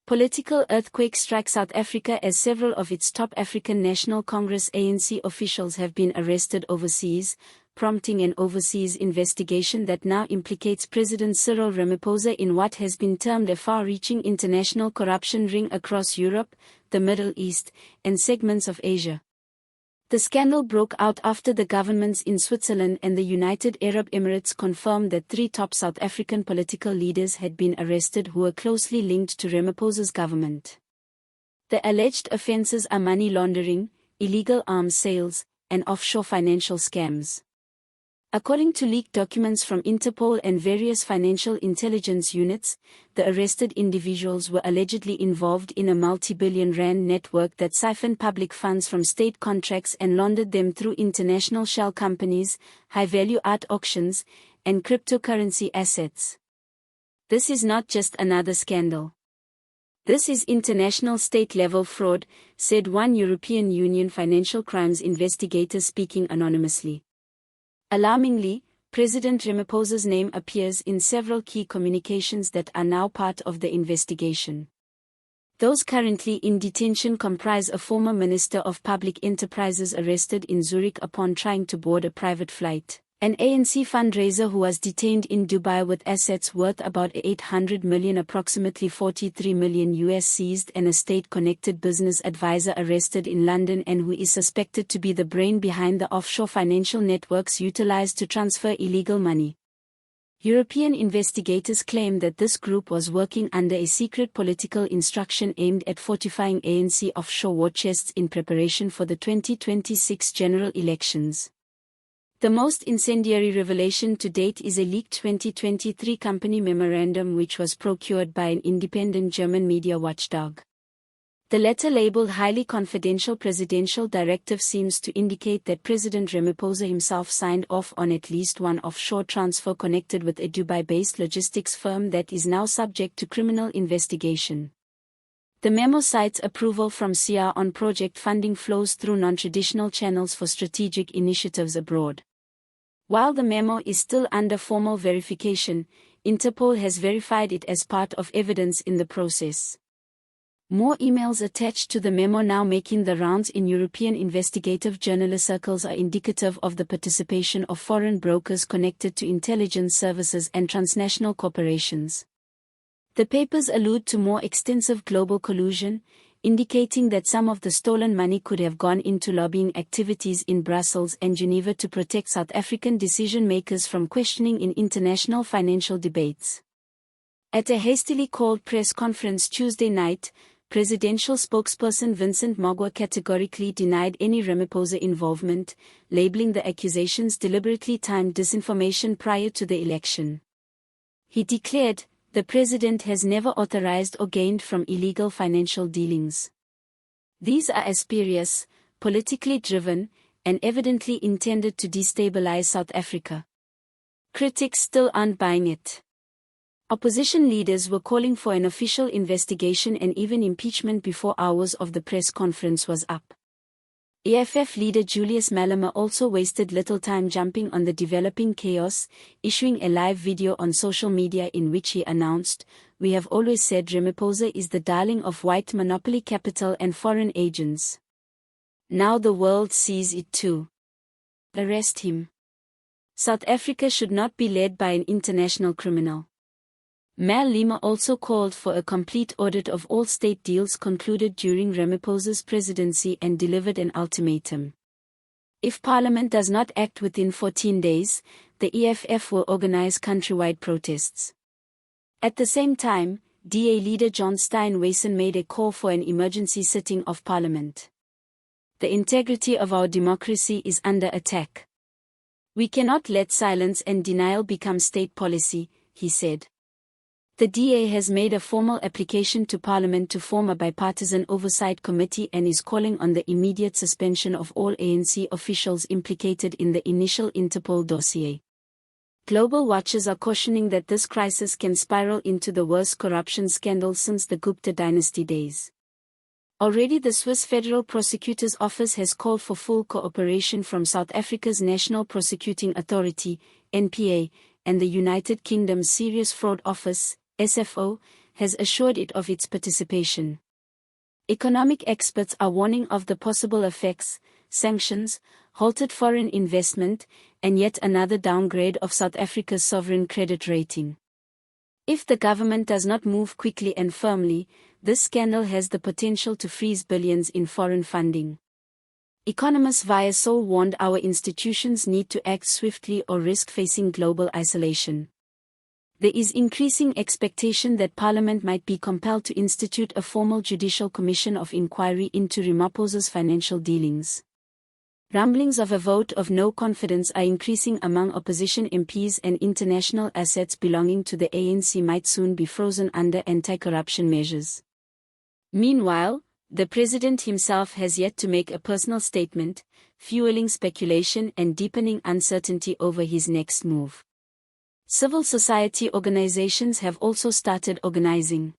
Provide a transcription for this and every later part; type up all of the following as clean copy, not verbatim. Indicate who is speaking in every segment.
Speaker 1: Political earthquake strikes South Africa as several of its top African National Congress ANC officials have been arrested overseas, prompting an overseas investigation that now implicates President Cyril Ramaphosa in what has been termed a far-reaching international corruption ring across Europe, the Middle East, and segments of Asia. The scandal broke out after the governments in Switzerland and the United Arab Emirates confirmed that 3 top South African political leaders had been arrested who were closely linked to Ramaphosa's government. The alleged offences are money laundering, illegal arms sales, and offshore financial scams. According to leaked documents from Interpol and various financial intelligence units, the arrested individuals were allegedly involved in a multi-billion rand network that siphoned public funds from state contracts and laundered them through international shell companies, high-value art auctions, and cryptocurrency assets. This is not just another scandal. This is international state-level fraud, said one European Union financial crimes investigator speaking anonymously. Alarmingly, President Ramaphosa's name appears in several key communications that are now part of the investigation. Those currently in detention comprise a former Minister of Public Enterprises arrested in Zurich upon trying to board a private flight, an ANC fundraiser who was detained in Dubai with assets worth about 800 million, approximately 43 million US seized, and a state-connected business advisor arrested in London and who is suspected to be the brain behind the offshore financial networks utilized to transfer illegal money. European investigators claim that this group was working under a secret political instruction aimed at fortifying ANC offshore war chests in preparation for the 2026 general elections. The most incendiary revelation to date is a leaked 2023 company memorandum which was procured by an independent German media watchdog. The letter, labeled highly confidential presidential directive, seems to indicate that President Ramaphosa himself signed off on at least one offshore transfer connected with a Dubai-based logistics firm that is now subject to criminal investigation. The memo cites approval from CR on project funding flows through non-traditional channels for strategic initiatives abroad. While the memo is still under formal verification, Interpol has verified it as part of evidence in the process. More emails attached to the memo now making the rounds in European investigative journalist circles are indicative of the participation of foreign brokers connected to intelligence services and transnational corporations. The papers allude to more extensive global collusion, indicating that some of the stolen money could have gone into lobbying activities in Brussels and Geneva to protect South African decision-makers from questioning in international financial debates. At a hastily called press conference Tuesday night, presidential spokesperson Vincent Magwa categorically denied any Ramaphosa involvement, labeling the accusations deliberately timed disinformation prior to the election. He declared, "The president has never authorized or gained from illegal financial dealings. These are spurious, politically driven, and evidently intended to destabilize South Africa." Critics still aren't buying it. Opposition leaders were calling for an official investigation and even impeachment before hours of the press conference was up. EFF leader Julius Malema also wasted little time jumping on the developing chaos, issuing a live video on social media in which he announced, "We have always said Ramaphosa is the darling of white monopoly capital and foreign agents. Now the world sees it too. Arrest him. South Africa should not be led by an international criminal." Malema also called for a complete audit of all state deals concluded during Ramaphosa's presidency and delivered an ultimatum. If Parliament does not act within 14 days, the EFF will organize countrywide protests. At the same time, DA leader John Steenhuisen made a call for an emergency sitting of Parliament. "The integrity of our democracy is under attack. We cannot let silence and denial become state policy," he said. The DA has made a formal application to Parliament to form a bipartisan oversight committee and is calling on the immediate suspension of all ANC officials implicated in the initial Interpol dossier. Global watchers are cautioning that this crisis can spiral into the worst corruption scandal since the Gupta dynasty days. Already the Swiss Federal Prosecutor's Office has called for full cooperation from South Africa's National Prosecuting Authority, NPA, and the United Kingdom's Serious Fraud Office, SFO, has assured it of its participation. Economic experts are warning of the possible effects: sanctions, halted foreign investment, and yet another downgrade of South Africa's sovereign credit rating. If the government does not move quickly and firmly, this scandal has the potential to freeze billions in foreign funding. Economist via Sol warned our institutions need to act swiftly or risk facing global isolation. There is increasing expectation that Parliament might be compelled to institute a formal judicial commission of inquiry into Ramaphosa's financial dealings. Rumblings of a vote of no confidence are increasing among opposition MPs, and international assets belonging to the ANC might soon be frozen under anti-corruption measures. Meanwhile, the president himself has yet to make a personal statement, fueling speculation and deepening uncertainty over his next move. Civil society organizations have also started organizing.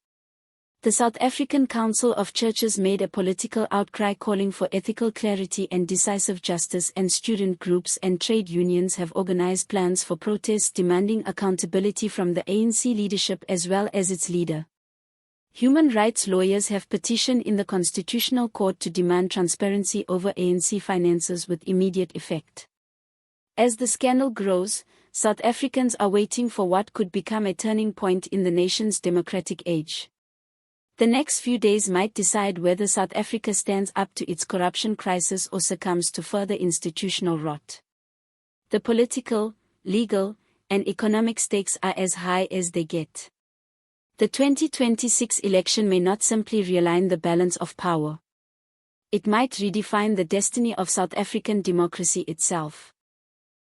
Speaker 1: The South African Council of Churches made a political outcry calling for ethical clarity and decisive justice, and student groups and trade unions have organized plans for protests demanding accountability from the ANC leadership as well as its leader. Human rights lawyers have petitioned in the Constitutional Court to demand transparency over ANC finances with immediate effect. As the scandal grows, South Africans are waiting for what could become a turning point in the nation's democratic age. The next few days might decide whether South Africa stands up to its corruption crisis or succumbs to further institutional rot. The political, legal, and economic stakes are as high as they get. The 2026 election may not simply realign the balance of power. It might redefine the destiny of South African democracy itself.